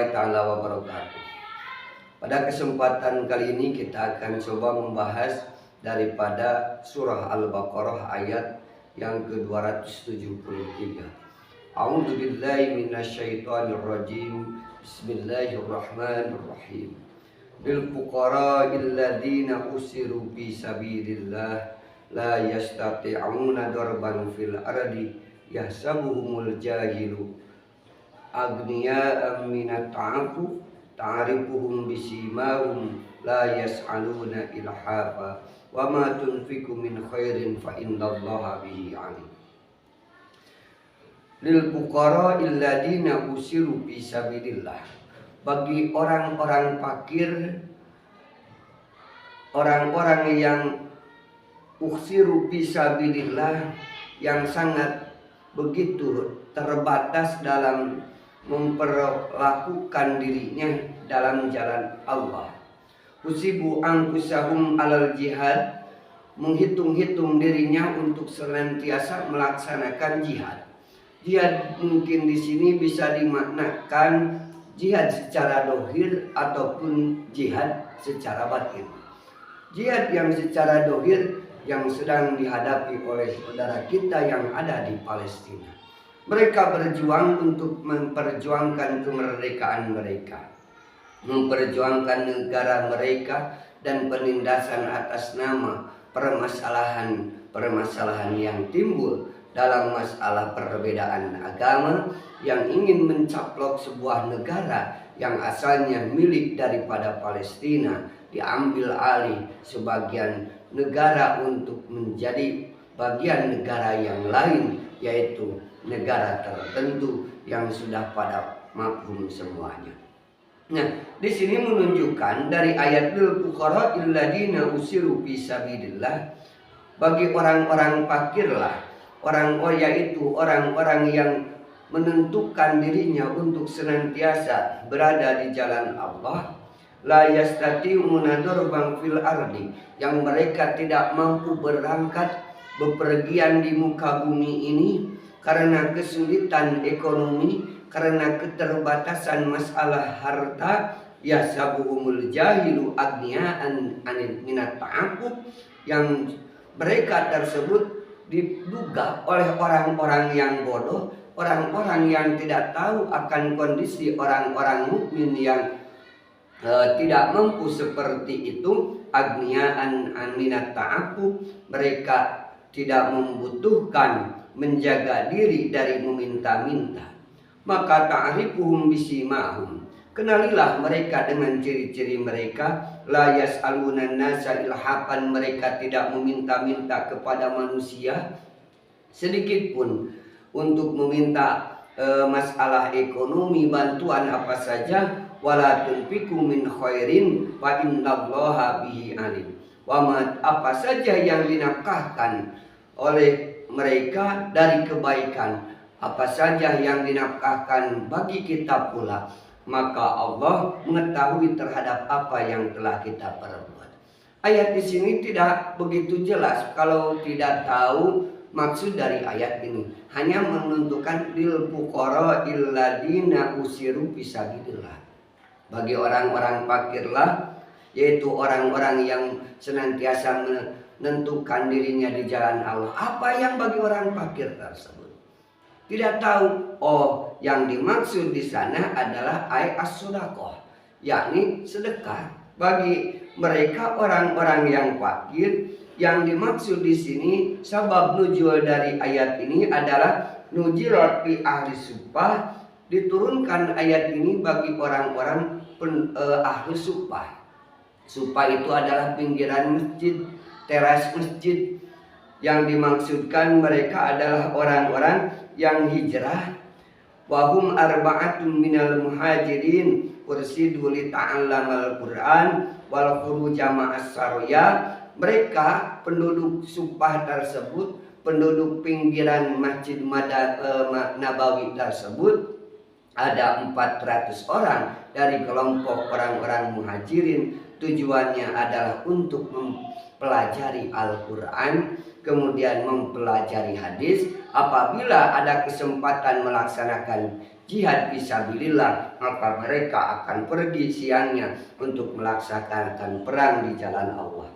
warahmatullahi taala wabarakatuh. Pada kesempatan kali ini kita akan coba membahas daripada surah Al-Baqarah ayat yang ke-273. A'udzubillahi minasyaitonirrajim. Bismillahirrahmanirrahim. Bil fuqara'il ladzina usiru fi sabilillah la yastati'una darban fil ardi yahsabuhumul jahilu aghniya'an minat ta'afuf ta'rifuhum bisimahum la yas'aluna ilhafa wa ma tunfiqu min khairin fa innallaha bihi alim. Lil fuqara'il ladzina usiru fi sabilillah, bagi orang-orang fakir, orang-orang yang usiru fi sabilillah, yang sangat begitu terbatas dalam memperlakukan dirinya dalam jalan Allah. Usibu anfusahum alal jihad, menghitung-hitung dirinya untuk senantiasa melaksanakan jihad. Jihad mungkin di sini bisa dimaknakan jihad secara dohir ataupun jihad secara batin. Jihad yang secara dohir yang sedang dihadapi oleh saudara kita yang ada di Palestina. Mereka berjuang untuk memperjuangkan kemerdekaan mereka, memperjuangkan negara mereka, dan penindasan atas nama permasalahan yang timbul dalam masalah perbedaan agama yang ingin mencaplok sebuah negara yang asalnya milik daripada Palestina, diambil alih sebagian negara untuk menjadi bagian negara yang lain, yaitu negara tertentu yang sudah pada mafhum semuanya. Nah, di sini menunjukkan dari ayat lil fuqara'il ladzina usiru fi sabilillah, bagi orang-orang fakirlah, yaitu orang-orang yang menentukan dirinya untuk senantiasa berada di jalan Allah, la yastati'una darban fil ardi, yang mereka tidak mampu berangkat bepergian di muka bumi ini karena kesulitan ekonomi, karena keterbatasan masalah harta. Yahsabuhumul jahilu aghniya'an minat ta'afuf, yang mereka tersebut diduga oleh orang-orang yang bodoh, orang-orang yang tidak tahu akan kondisi orang-orang mukmin yang tidak mampu seperti itu. Aghniya'an minat ta'afuf, mereka tidak membutuhkan menjaga diri dari meminta-minta. Maka ta'rifuhum bisimahum, kenalilah mereka dengan ciri-ciri mereka. La yas'aluna nasa ilhafan, mereka tidak meminta-minta kepada manusia sedikit pun untuk meminta masalah ekonomi, bantuan apa saja. Wala tunfiqu min khairin fa innallaha bihi alim. Apa saja yang dinafkahkan oleh mereka dari kebaikan, apa saja yang dinafkahkan bagi kita pula, maka Allah mengetahui terhadap apa yang telah kita perbuat. Ayat di sini tidak begitu jelas kalau tidak tahu maksud dari ayat ini. Hanya menentukan lil fuqara'il ladzina usiru fi sabilillah, bagi orang-orang fakirlah, yaitu orang-orang yang senantiasa menentukan dirinya di jalan Allah. Apa yang bagi orang fakir tersebut tidak tahu. Oh, yang dimaksud di sana adalah as-shadaqah, yakni sedekah. Bagi mereka orang-orang yang fakir, yang dimaksud di sini sabab nuzul dari ayat ini adalah nuzilat fi ahli suffah, diturunkan ayat ini bagi orang-orang ahli suffah. Suffah itu adalah pinggiran masjid, teras masjid. Yang dimaksudkan mereka adalah orang-orang yang hijrah. Wahum arba'atun minal muhajirin ursidu li ta'allamal Qur'an wal khuruja ma'as saroya. Mereka penduduk Suffah tersebut, penduduk pinggiran Masjid Nabawi tersebut, ada 400 orang dari kelompok orang-orang muhajirin. Tujuannya adalah untuk mempelajari Al-Quran kemudian mempelajari hadis. Apabila ada kesempatan melaksanakan jihad fisabilillah, maka mereka akan pergi siangnya untuk melaksanakan perang di jalan Allah.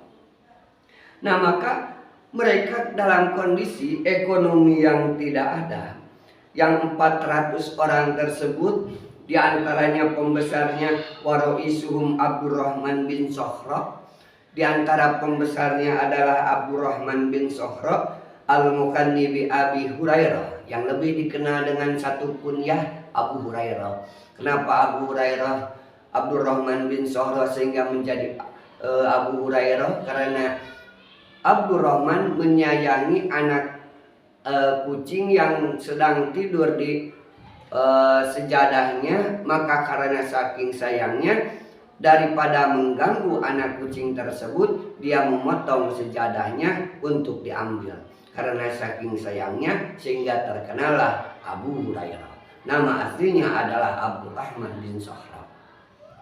Nah, maka mereka dalam kondisi ekonomi yang tidak ada. Yang 400 orang tersebut, diantaranya pembesarnya Waroisuhum Abdurrahman bin Sohro. Di antara pembesarnya adalah Abdurrahman bin Sohro Al-Mukanni bi Abi Hurairah, yang lebih dikenal dengan satu kunyah Abu Hurairah. Kenapa Abu Hurairah Abdurrahman bin Sohro sehingga menjadi Abu Hurairah? Karena Abdurrahman menyayangi anak kucing yang sedang tidur di sejadahnya, maka karena saking sayangnya, daripada mengganggu anak kucing tersebut, dia memotong sejadahnya untuk diambil. Karena saking sayangnya, sehingga terkenalah Abu Hurairah. Nama aslinya adalah Abdurrahman bin Sohro.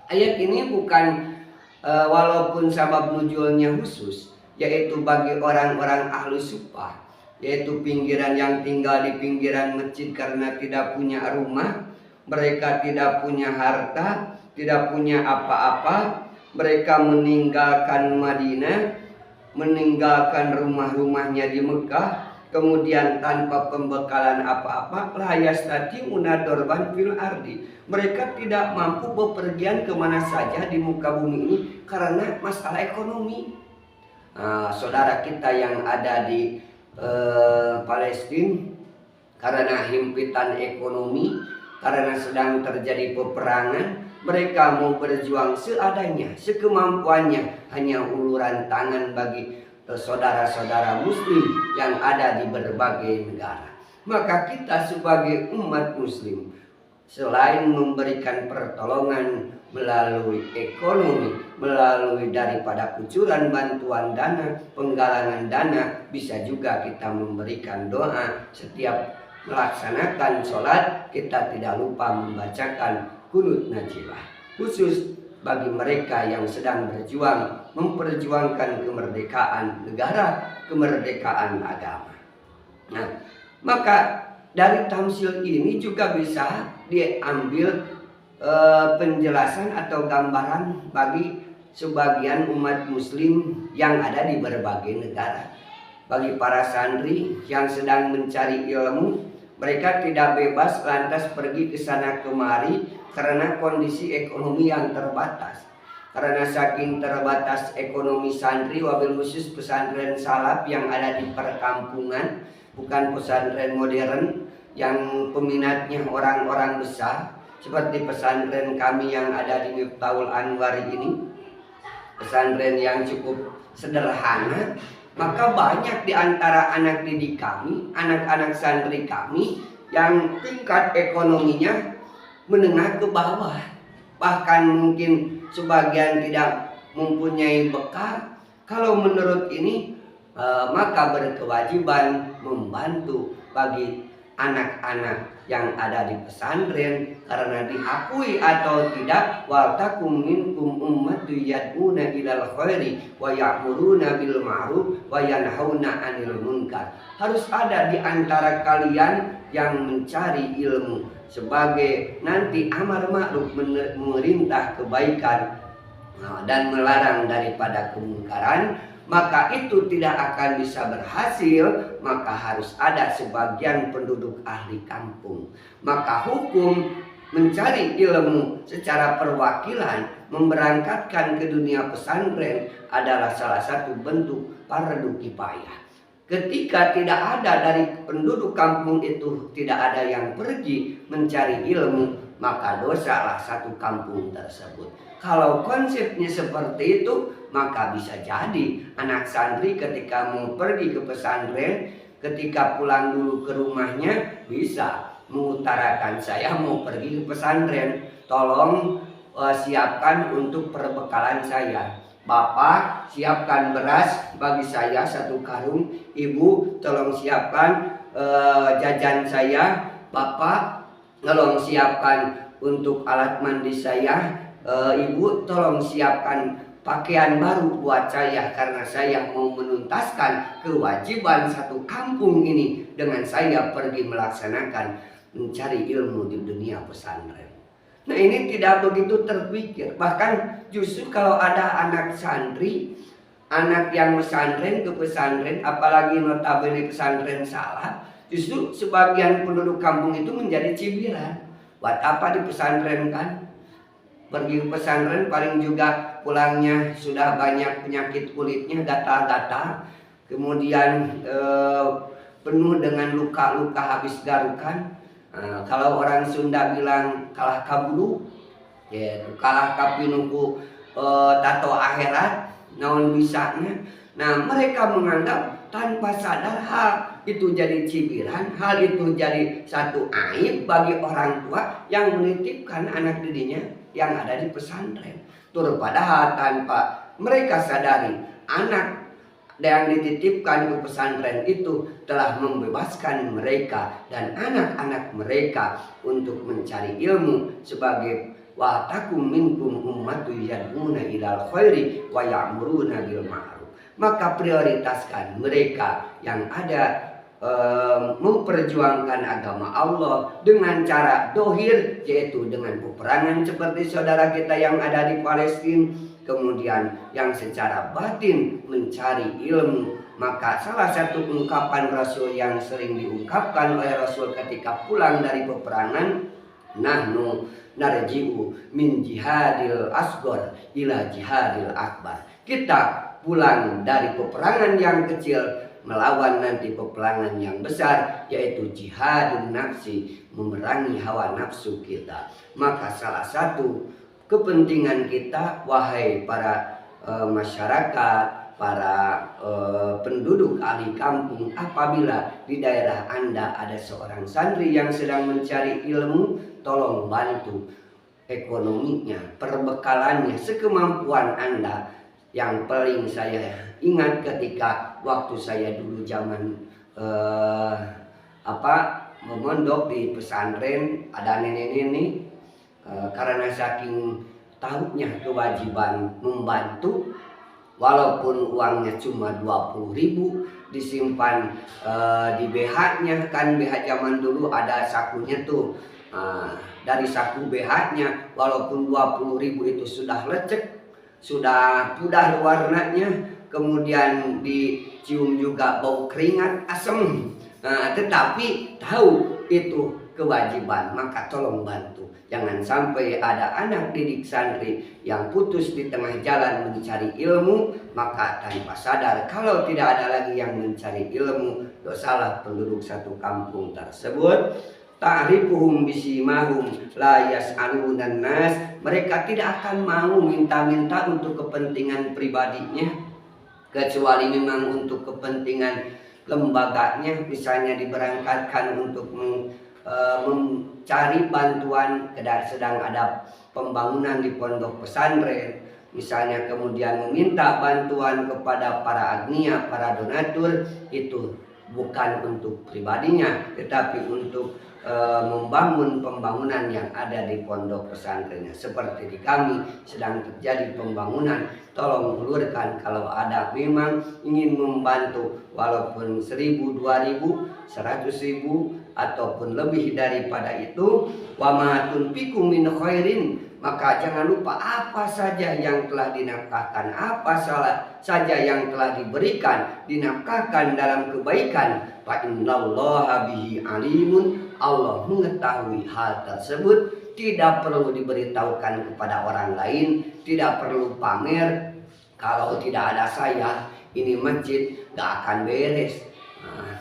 Ayat ini bukan walaupun sabab nuzulnya khusus, yaitu bagi orang-orang ahlu suffah, yaitu pinggiran yang tinggal di pinggiran masjid karena tidak punya rumah, mereka tidak punya harta, tidak punya apa-apa. Mereka meninggalkan Madinah, meninggalkan rumah-rumahnya di Mekah, kemudian tanpa pembekalan apa-apa, la yastati'una dorban fil ardi. Mereka tidak mampu bepergian kemana saja di muka bumi ini karena masalah ekonomi. Saudara kita yang ada di Palestina, karena himpitan ekonomi, karena sedang terjadi peperangan, mereka mau berjuang seadanya, sekemampuannya, hanya uluran tangan bagi saudara-saudara muslim yang ada di berbagai negara. Maka kita sebagai umat muslim, selain memberikan pertolongan melalui ekonomi, melalui daripada kucuran bantuan dana, penggalangan dana, bisa juga kita memberikan doa. Setiap melaksanakan sholat, kita tidak lupa membacakan Qunut Najilah, khusus bagi mereka yang sedang berjuang memperjuangkan kemerdekaan negara, kemerdekaan agama. Nah, maka dari tamsil ini juga bisa diambil penjelasan atau gambaran bagi sebagian umat muslim yang ada di berbagai negara. Bagi para santri yang sedang mencari ilmu, mereka tidak bebas lantas pergi ke sana kemari karena kondisi ekonomi yang terbatas. Karena saking terbatas ekonomi santri, wabil khusus pesantren salaf yang ada di perkampungan, bukan pesantren modern yang peminatnya orang-orang besar, seperti pesantren kami yang ada di Miftahul Anwar ini, pesantren yang cukup sederhana. Maka banyak di antara anak didik kami, anak-anak santri kami yang tingkat ekonominya menengah ke bawah. Bahkan mungkin sebagian tidak mempunyai bekal. Kalau menurut ini maka berkewajiban membantu bagi anak-anak yang ada di pesantren, karena diakui atau tidak, wal takum minkum ummatun yad'una ilal khairi wa ya'muruna bil ma'ruf wa yanhauna 'anil munkar. Harus ada di antara kalian yang mencari ilmu sebagai nanti amar ma'ruf, memerintah kebaikan dan melarang daripada kemungkaran. Maka itu tidak akan bisa berhasil, maka harus ada sebagian penduduk ahli kampung. Maka hukum mencari ilmu secara perwakilan, memberangkatkan ke dunia pesantren adalah salah satu bentuk fardu kifayah. Ketika tidak ada dari penduduk kampung itu, tidak ada yang pergi mencari ilmu, maka dosalah satu kampung tersebut. Kalau konsepnya seperti itu, maka bisa jadi anak santri ketika mau pergi ke pesantren, ketika pulang dulu ke rumahnya bisa mengutarakan, saya mau pergi ke pesantren, tolong siapkan untuk perbekalan saya. Bapak siapkan beras bagi saya 1 karung, ibu tolong siapkan jajan saya, bapak tolong siapkan untuk alat mandi saya, ibu tolong siapkan pakaian baru buat saya karena saya mau menuntaskan kewajiban satu kampung ini dengan saya pergi melaksanakan mencari ilmu di dunia pesantren. Nah, ini tidak begitu terpikir. Bahkan justru kalau ada anak santri, anak yang pesantren ke pesantren, apalagi notabene pesantren salah, justru sebagian penduduk kampung itu menjadi cibiran. Buat apa di pesantren kan? Pergi ke pesantren paling juga pulangnya sudah banyak penyakit kulitnya, gatal-gatal, kemudian penuh dengan luka-luka habis garukan. Kalau orang Sunda bilang kalah kabulu, ya kalah kapinuku tato akhirat, naon bisanya. Nah, mereka menganggap tanpa sadar hal itu jadi cibiran, hal itu jadi satu aib bagi orang tua yang menitipkan anak dirinya yang ada di pesantren. Padahal tanpa mereka sadari, anak yang dititipkan ke pesantren itu telah membebaskan mereka dan anak-anak mereka untuk mencari ilmu sebagai wa takum minkum ummatu yad'una ilal khairi wa ya'muruna bil ma'ruf. Maka prioritaskan mereka yang ada memperjuangkan agama Allah dengan cara dohir, yaitu dengan peperangan seperti saudara kita yang ada di Palestina. Kemudian yang secara batin mencari ilmu. Maka salah satu ungkapan Rasul yang sering diungkapkan oleh Rasul ketika pulang dari peperangan, nahnu narji'u min jihadil asghar ila jihadil akbar. Kita pulang dari peperangan yang kecil melawan nanti peperangan yang besar, yaitu jihadun nafsi, memerangi hawa nafsu kita. Maka salah satu kepentingan kita, wahai para masyarakat, para penduduk ahli kampung, apabila di daerah Anda ada seorang santri yang sedang mencari ilmu, tolong bantu ekonominya, perbekalannya, sekemampuan Anda. Yang paling saya ingat ketika waktu saya dulu zaman memondok di pesantren, ada nenek-nenek karena saking tahunya kewajiban membantu, walaupun uangnya cuma 20.000 disimpan di BH-nya, kan BH zaman dulu ada sakunya tuh. Dari saku BH-nya walaupun 20.000 itu sudah lecek, sudah pudar warnanya, kemudian dicium juga bau keringat asem, tetapi tahu itu kewajiban, maka tolong bantu. Jangan sampai ada anak didik santri yang putus di tengah jalan mencari ilmu, maka tanpa sadar kalau tidak ada lagi yang mencari ilmu, dosalah penduduk satu kampung tersebut. Ta'rifuhum bisimahum la yas'alunan nas. Mereka tidak akan mau minta-minta untuk kepentingan pribadinya, kecuali memang untuk kepentingan lembaganya. Misalnya diberangkatkan untuk mencari bantuan, sedang ada pembangunan di pondok pesantren, misalnya, kemudian meminta bantuan kepada para agnia, para donatur, itu bukan untuk pribadinya, tetapi untuk membangun pembangunan yang ada di pondok pesantrennya. Seperti di kami sedang terjadi pembangunan, tolong ulurkan kalau ada memang ingin membantu, walaupun 1.000, 2.000, 100.000 ataupun lebih daripada itu. Wa ma tunfiqu min khairin, maka jangan lupa apa saja yang telah dinafkahkan, apa saja yang telah diberikan, dinafkahkan dalam kebaikan, fa innallaha bihi alimun. Allah mengetahui hal tersebut, tidak perlu diberitahukan kepada orang lain, tidak perlu pamer. Kalau tidak ada saya, ini masjid gak akan beres.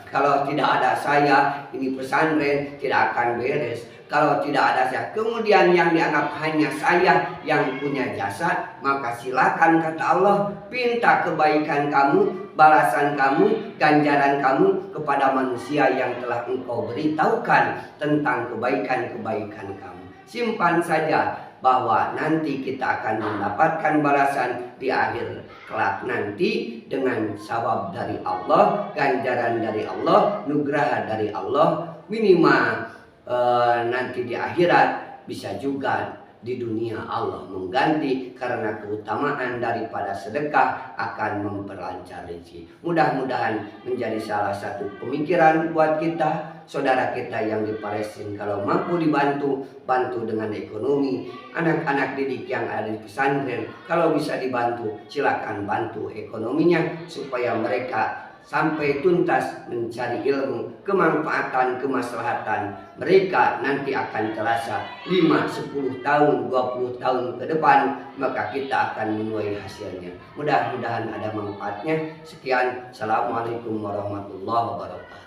Kalau tidak ada saya, ini pesantren tidak akan beres. Kalau tidak ada saya, kemudian yang dianggap hanya saya yang punya jasa, maka silakan, kata Allah, pinta kebaikan kamu, balasan kamu, ganjaran kamu kepada manusia yang telah engkau beritahukan tentang kebaikan-kebaikan kamu. Simpan saja bahwa nanti kita akan mendapatkan balasan di akhir kelak nanti dengan sawab dari Allah, ganjaran dari Allah, nugraha dari Allah. Minimal nanti di akhirat bisa juga di dunia Allah mengganti karena keutamaan daripada sedekah akan memperlancar rezeki. Mudah-mudahan menjadi salah satu pemikiran buat kita, saudara kita yang di Palestina. Kalau mampu dibantu, bantu dengan ekonomi. Anak-anak didik yang ada di pesantren, kalau bisa dibantu, silakan bantu ekonominya supaya mereka sampai tuntas mencari ilmu, kemanfaatan, kemaslahatan. Mereka nanti akan terasa 5, 10 tahun, 20 tahun ke depan, maka kita akan menuai hasilnya. Mudah-mudahan ada manfaatnya. Sekian, Assalamualaikum warahmatullahi wabarakatuh.